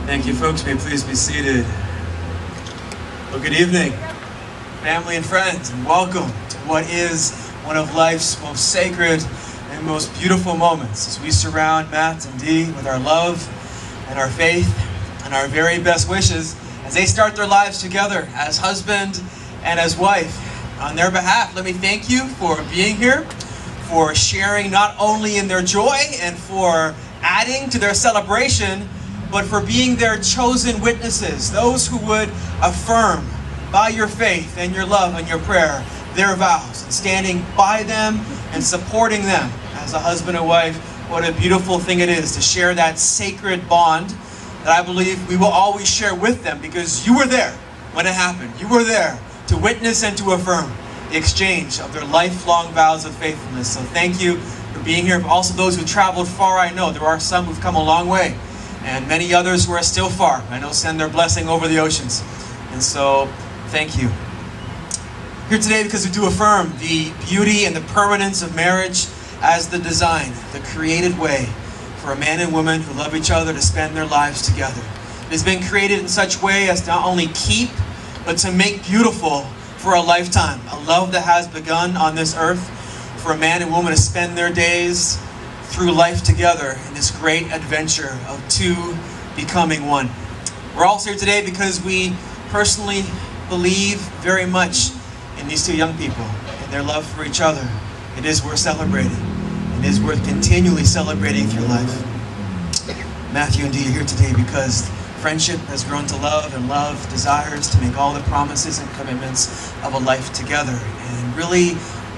Thank you, folks. May you please be seated. Well, good evening, family and friends, and welcome to what is one of life's most sacred and the most beautiful moments as we surround Matt and Dee with our love and our faith and our very best wishes as they start their lives together as husband and as wife. On their behalf, let me thank you for being here, for sharing not only in their joy and for adding to their celebration, but for being their chosen witnesses, those who would affirm by your faith and your love and your prayer their vows, and standing by them and supporting them as a husband and wife. What a beautiful thing it is to share that sacred bond that I believe we will always share with them, because you were there when it happened. You were there to witness and to affirm the exchange of their lifelong vows of faithfulness. So thank you for being here. Also those who traveled far, I know there are some who've come a long way, and many others who are still far, I know, send their blessing over the oceans. And so thank you. Here today because we do affirm the beauty and the permanence of marriage as the design, the created way for a man and woman who love each other to spend their lives together. It has been created in such a way as to not only keep, but to make beautiful for a lifetime. A love that has begun on this earth for a man and woman to spend their days through life together in this great adventure of two becoming one. We're also here today because we personally believe very much in these two young people and their love for each other. It is worth celebrating. It is worth continually celebrating through life. Matthew and Dee are here today because friendship has grown to love, and love desires to make all the promises and commitments of a life together and really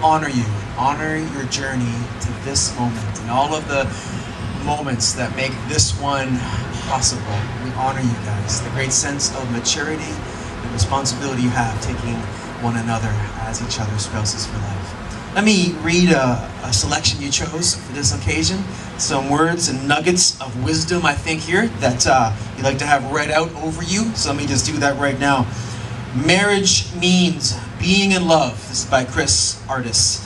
honor you, honor your journey to this moment and all of the moments that make this one possible. We honor you guys, the great sense of maturity and responsibility you have taking one another as each other's spouses for life. Let me read a selection you chose for this occasion. Some words and nuggets of wisdom, I think, here that you'd like to have read out over you. So let me just do that right now. Marriage means being in love. This is by Chris Artis.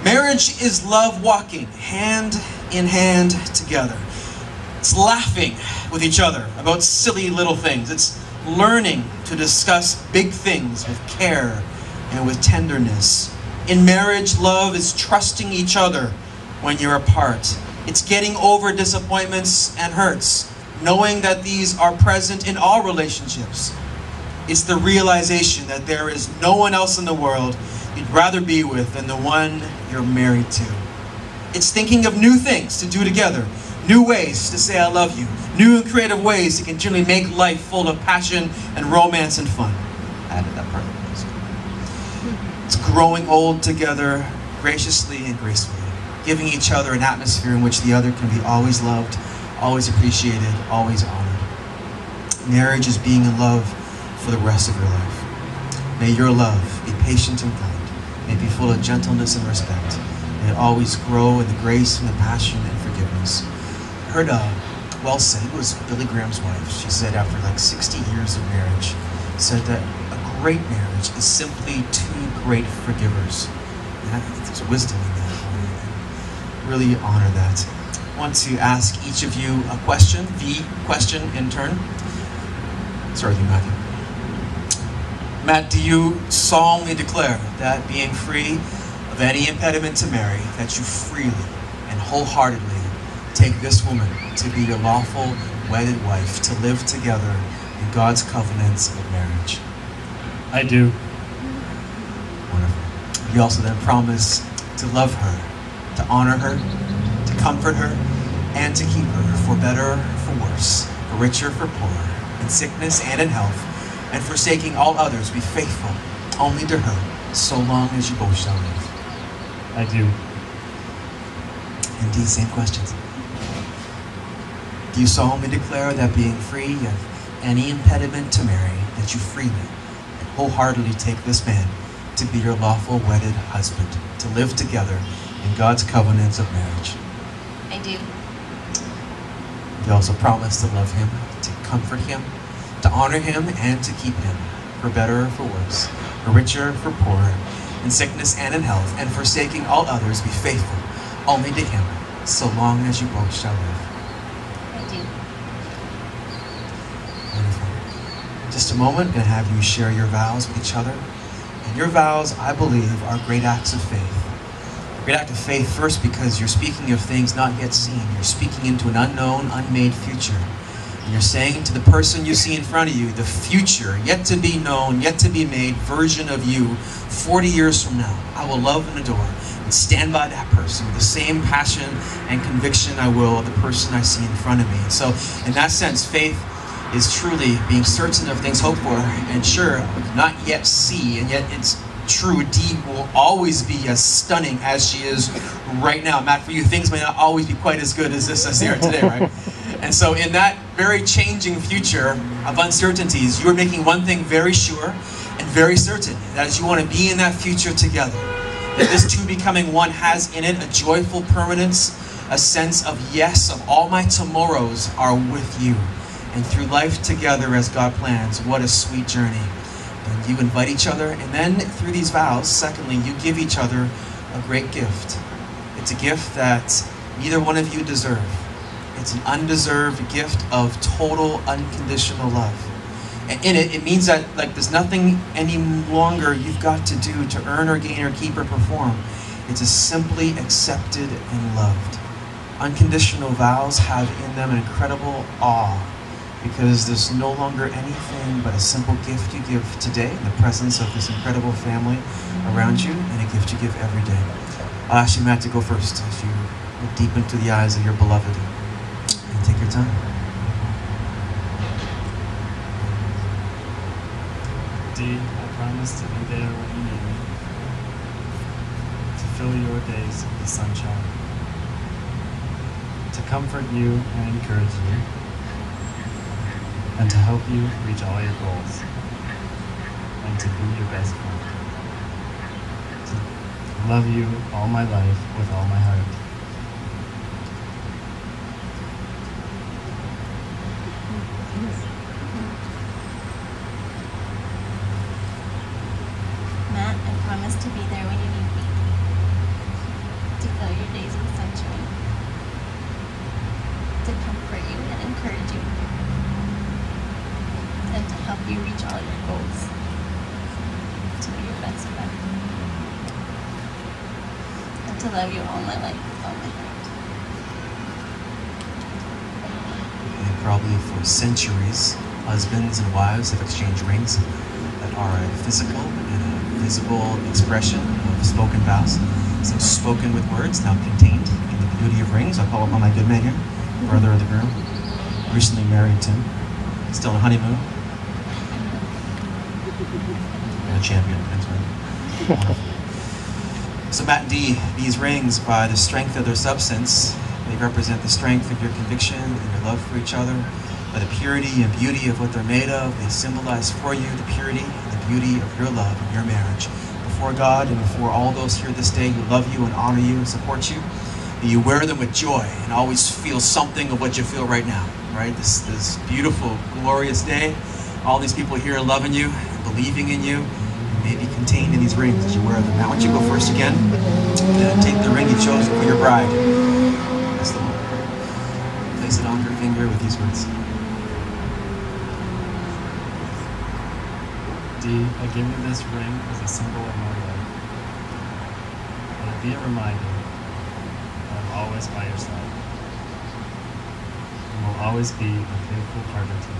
Marriage is love walking hand in hand together. It's laughing with each other about silly little things. It's learning to discuss big things with care and with tenderness. In marriage, love is trusting each other when you're apart. It's getting over disappointments and hurts, knowing that these are present in all relationships. It's the realization that there is no one else in the world you'd rather be with than the one you're married to. It's thinking of new things to do together, new ways to say I love you, new and creative ways to continually make life full of passion and romance and fun. I added that part. It's growing old together graciously and gracefully, giving each other an atmosphere in which the other can be always loved, always appreciated, always honored. Marriage is being in love for the rest of your life. May your love be patient and kind. May it be full of gentleness and respect. May it always grow in the grace and the passion and forgiveness. I heard well said, it was Billy Graham's wife. She said after like 60 years of marriage, said that a great marriage is simply two great forgivers. And there's wisdom in that. I really honor that. I want to ask each of you a question, the question in turn. Start with you, Matthew. Matt, do you solemnly declare that being free of any impediment to marry, that you freely and wholeheartedly take this woman to be your lawful wedded wife, to live together in God's covenants of marriage? I do. Wonderful. You also then promise to love her, to honor her, to comfort her, and to keep her for better, for worse, for richer, for poorer, in sickness and in health, and forsaking all others, be faithful only to her, so long as you both shall live. I do. Indeed, same questions. Do you solemnly declare that being free of any impediment to marry, that you freely and wholeheartedly take this man to be your lawful wedded husband, to live together in God's covenants of marriage? I do. You also promise to love him, to comfort him, to honor him, and to keep him, for better or for worse, for richer, for poorer, in sickness and in health, and forsaking all others, be faithful only to him, so long as you both shall live. I do. Wonderful. In just a moment, I'm going to have you share your vows with each other. And your vows, I believe, are great acts of faith. Great act of faith, first because you're speaking of things not yet seen. You're speaking into an unknown, unmade future. And you're saying to the person you see in front of you, the future, yet to be known, yet to be made version of you 40 years from now, I will love and adore and stand by that person with the same passion and conviction I will of the person I see in front of me. So in that sense, faith is truly being certain of things hoped for, and sure, not yet see, and yet it's true. Dee will always be as stunning as she is right now. Matt, for you, things may not always be quite as good as this as they are today, right? And so in that very changing future of uncertainties, you're making one thing very sure and very certain, that is you want to be in that future together. That this two becoming one has in it a joyful permanence, a sense of yes, of all my tomorrows are with you. And through life together as God plans, what a sweet journey. And you invite each other, and then through these vows, secondly, you give each other a great gift. It's a gift that neither one of you deserve. It's an undeserved gift of total, unconditional love. And in it, it means that there's nothing any longer you've got to do to earn or gain or keep or perform. It's a simply accepted and loved. Unconditional vows have in them an incredible awe, because there's no longer anything but a simple gift you give today in the presence of this incredible family around you, and a gift you give every day. I'll ask you, Matt, to go first as you look deep into the eyes of your beloved, and take your time. Dee, I promise to be there when you need me, to fill your days with sunshine, to comfort you and encourage you, and to help you reach all your goals, and to be your best friend, to love you all my life with all my heart. Matt, I promise to be there when you need me, to fill your days with sunshine, to comfort you and encourage you, and to help you reach all your goals, to be your best friend, and to love you all my life with all my heart. And probably for centuries, husbands and wives have exchanged rings that are a physical and a visible expression of spoken vows. So spoken with words, now contained in the beauty of rings. I'll call upon my good man here, brother of the groom, recently married to, still on honeymoon. And a champion, that's right. Wonderful. So Matt and Dee, these rings, by the strength of their substance, they represent the strength of your conviction and your love for each other. By the purity and beauty of what they're made of, they symbolize for you the purity and the beauty of your love and your marriage. Before God and before all those here this day who love you and honor you and support you, that you wear them with joy and always feel something of what you feel right now, right? This beautiful, glorious day. All these people here loving you and believing in you may be contained in these rings as you wear them. Now, why don't you go first again and take the ring you chose for your bride. That's the one. Place it on her finger with these words. Dee, I give you this ring as a symbol of my love. Let it be a reminder that I'm always by your side, and will always be a faithful partner to you.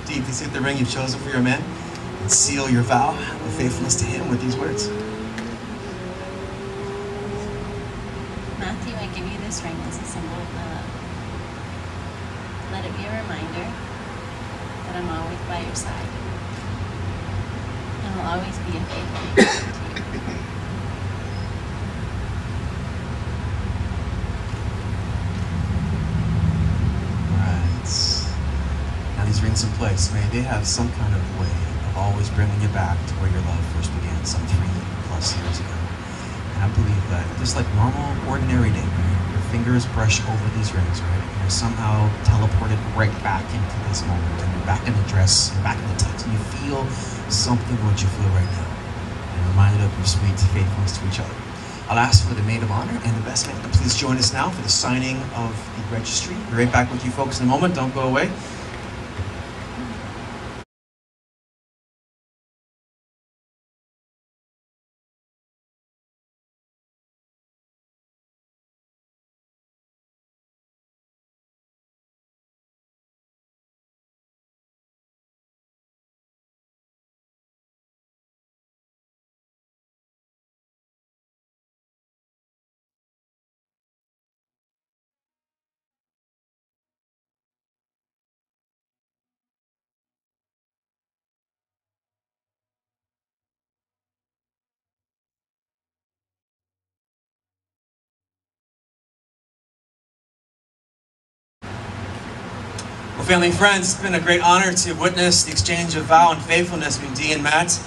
Dee, please take the ring you've chosen for your man and seal your vow of faithfulness to him with these words. Matthew, I give you this ring as a symbol of my love. Let it be a reminder that I'm always by your side and will always be a faithful partner to you. These rings in place, may they have some kind of way of always bringing you back to where your love first began some 3+ years ago. And I believe that just like normal, ordinary day, right? Your fingers brush over these rings, right? And you're somehow teleported right back into this moment, and you're back in the dress, you're back in the tux, and you feel something of what you feel right now. And reminded of your sweet faithfulness to each other. I'll ask for the maid of honor and the best man to please join us now for the signing of the registry. We'll be right back with you folks in a moment. Don't go away. Well, family and friends, it's been a great honor to witness the exchange of vow and faithfulness between Dee and Matt.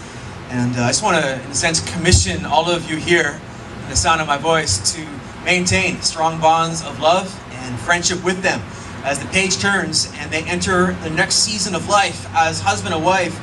And I just want to, in a sense, commission all of you here, in the sound of my voice, to maintain strong bonds of love and friendship with them as the page turns and they enter the next season of life as husband and wife.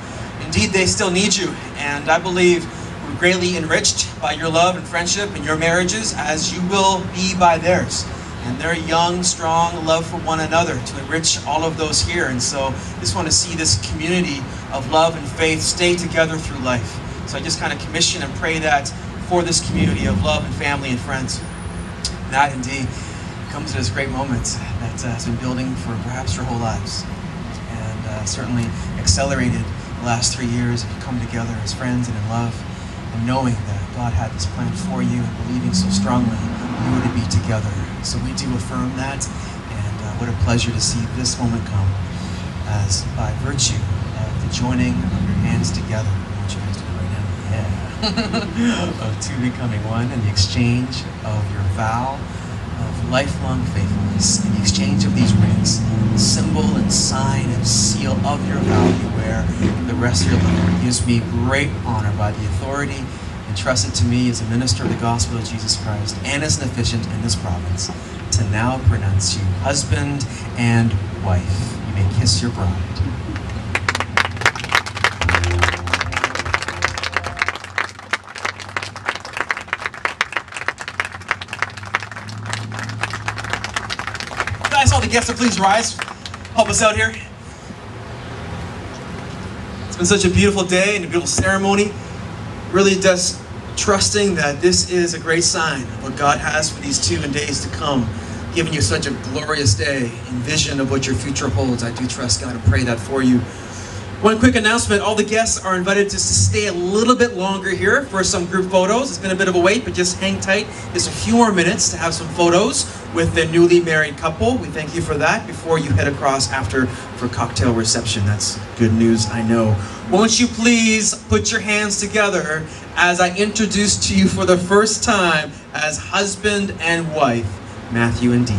Indeed, they still need you. And I believe we're greatly enriched by your love and friendship in your marriages, as you will be by theirs. And their young, strong love for one another to enrich all of those here. And so I just want to see this community of love and faith stay together through life. So I just kind of commission and pray that for this community of love and family and friends. That indeed comes at this great moment that has been building for perhaps your whole lives. And certainly accelerated the last 3 years of you come together as friends and in love, and knowing that God had this plan for you and believing so strongly you were to be together. So we do affirm that, and what a pleasure to see this moment come as by virtue of the joining of your hands together. I want you guys to do it right now. Yeah. Of two becoming one, and the exchange of your vow of lifelong faithfulness, and the exchange of these rings, the symbol and sign and seal of your vow you wear the rest of your life. It gives me great honor by the authority entrusted to me as a minister of the gospel of Jesus Christ and as an officiant in this province to now pronounce you husband and wife. You may kiss your bride. Guys, all the guests, please rise. Help us out here. It's been such a beautiful day and a beautiful ceremony. Really just trusting that this is a great sign of what God has for these 2 days to come, giving you such a glorious day and vision of what your future holds. I do trust God and pray that for you. One quick announcement, all the guests are invited just to stay a little bit longer here for some group photos. It's been a bit of a wait, but just hang tight. Just a few more minutes to have some photos with the newly married couple. We thank you for that before you head across after for cocktail reception. That's good news, I know. Won't you please put your hands together as I introduce to you for the first time as husband and wife, Matthew and Dee.